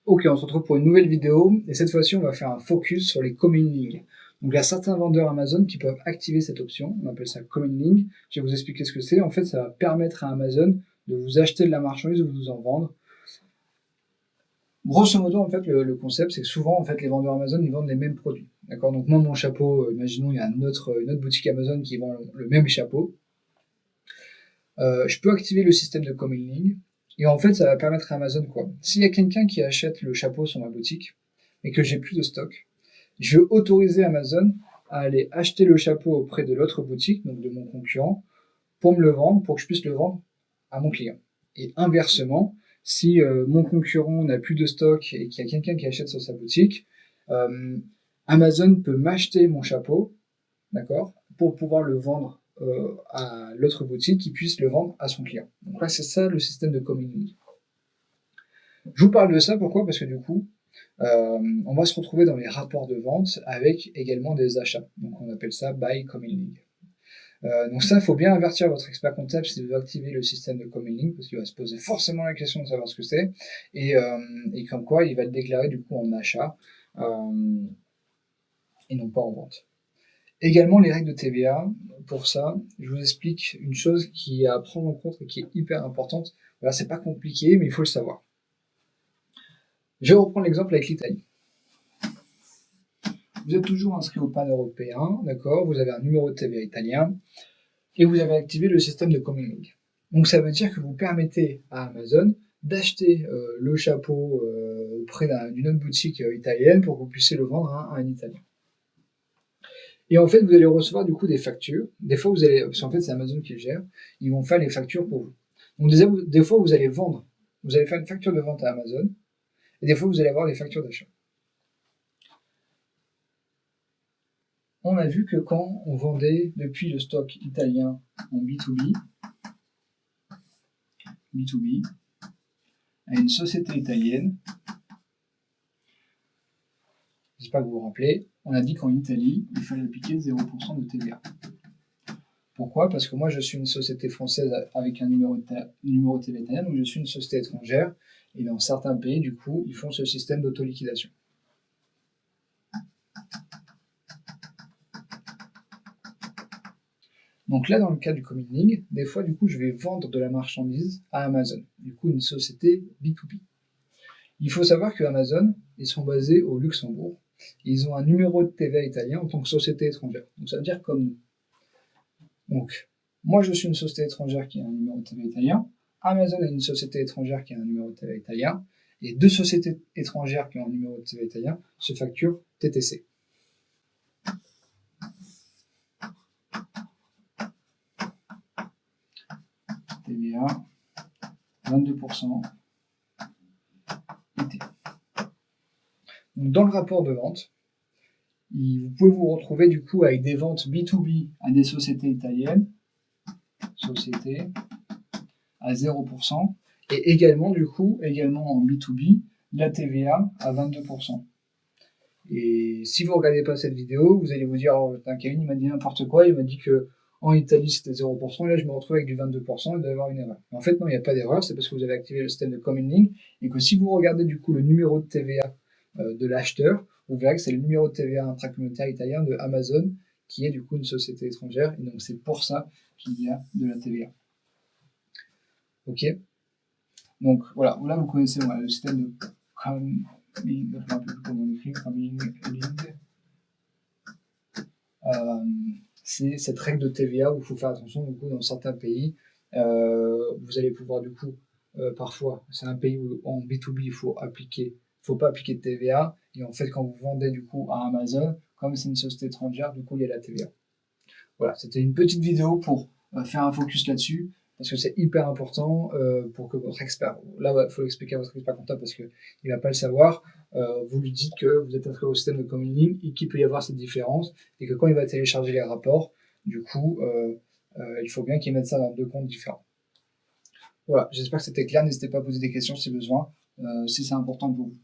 Ok, on se retrouve pour une nouvelle vidéo, et cette fois-ci on va faire un focus sur les coming links. Donc il y a certains vendeurs Amazon qui peuvent activer cette option, on appelle ça coming link. Je vais vous expliquer ce que c'est. En fait, ça va permettre à Amazon de vous acheter de la marchandise ou de vous en vendre. Grosso modo, en fait, le concept, c'est que souvent, en fait, les vendeurs Amazon, ils vendent les mêmes produits. D'accord? Donc moi, mon chapeau, imaginons, il y a une autre boutique Amazon qui vend le même chapeau. Je peux activer le système de coming link. Et en fait, ça va permettre à Amazon quoi? S'il y a quelqu'un qui achète le chapeau sur ma boutique, et que j'ai plus de stock, je vais autoriser Amazon à aller acheter le chapeau auprès de l'autre boutique, donc de mon concurrent, pour me le vendre, pour que je puisse le vendre à mon client. Et inversement, si mon concurrent n'a plus de stock et qu'il y a quelqu'un qui achète sur sa boutique, Amazon peut m'acheter mon chapeau, d'accord, pour pouvoir le vendre à l'autre boutique qui puisse le vendre à son client. Donc là, c'est ça le système de coming link. Je vous parle de ça, pourquoi? Parce que du coup, on va se retrouver dans les rapports de vente avec également des achats. Donc on appelle ça buy coming link. Donc ça, il faut bien avertir votre expert comptable si vous activez le système de coming link, parce qu'il va se poser forcément la question de savoir ce que c'est, et comme quoi il va le déclarer du coup en achat et non pas en vente. Également les règles de TVA. Pour ça, je vous explique une chose qui est à prendre en compte et qui est hyper importante. Voilà, c'est pas compliqué, mais il faut le savoir. Je vais reprendre l'exemple avec l'Italie. Vous êtes toujours inscrit au PAN européen, d'accord, vous avez un numéro de TVA italien, et vous avez activé le système de coming link. Donc ça veut dire que vous permettez à Amazon d'acheter le chapeau auprès d'une autre boutique italienne pour que vous puissiez le vendre à un Italien. Et en fait, vous allez recevoir du coup des factures. Des fois, vous allez, parce qu'en fait, c'est Amazon qui le gère, ils vont faire les factures pour vous. Donc des fois, vous allez vendre, vous allez faire une facture de vente à Amazon, et des fois, vous allez avoir des factures d'achat. On a vu que quand on vendait depuis le stock italien en B2B à une société italienne, j'espère que vous vous rappelez, on a dit qu'en Italie, il fallait appliquer 0% de TVA. Pourquoi? Parce que moi, je suis une société française avec un numéro de TVA italien, donc je suis une société étrangère, et dans certains pays, du coup, ils font ce système d'autoliquidation. Donc là, dans le cas du coming link, des fois, du coup, je vais vendre de la marchandise à Amazon, du coup, une société B2B. Il faut savoir que Amazon, ils sont basés au Luxembourg, et ils ont un numéro de TVA italien en tant que société étrangère. Donc ça veut dire comme nous. Donc, moi, je suis une société étrangère qui a un numéro de TVA italien, Amazon est une société étrangère qui a un numéro de TVA italien, et deux sociétés étrangères qui ont un numéro de TVA italien se facturent TTC. TVA, 22%, IT. Donc, dans le rapport de vente, vous pouvez vous retrouver du coup avec des ventes B2B à des sociétés italiennes, sociétés à 0%, et également du coup, en B2B, la TVA à 22%. Et si vous regardez pas cette vidéo, vous allez vous dire, oh, Kevin, il m'a dit n'importe quoi, il m'a dit que en Italie c'était 0%, et là je me retrouve avec du 22%, il doit y avoir une erreur. Mais en fait, non, il n'y a pas d'erreur, c'est parce que vous avez activé le système de coming link, et que si vous regardez du coup le numéro de TVA de l'acheteur, vous verrez que c'est le numéro de TVA intracommunautaire italien de Amazon, qui est du coup une société étrangère, et donc c'est pour ça qu'il y a de la TVA. Ok? Donc voilà, là vous connaissez le système de coming link, c'est cette règle de TVA où il faut faire attention. Du coup, dans certains pays, vous allez pouvoir du coup, parfois, c'est un pays où en B2B il faut pas appliquer de TVA. Et en fait, quand vous vendez du coup à Amazon, comme c'est une société étrangère, du coup il y a la TVA. Voilà, c'était une petite vidéo pour faire un focus là-dessus, parce que c'est hyper important pour que votre expert, là il faut l'expliquer à votre expert comptable parce qu'il ne va pas le savoir, vous lui dites que vous êtes inscrit au système de coming link et qu'il peut y avoir cette différence, et que quand il va télécharger les rapports, du coup, il faut bien qu'il mette ça dans deux comptes différents. Voilà, j'espère que c'était clair, n'hésitez pas à poser des questions si besoin, si c'est important pour vous.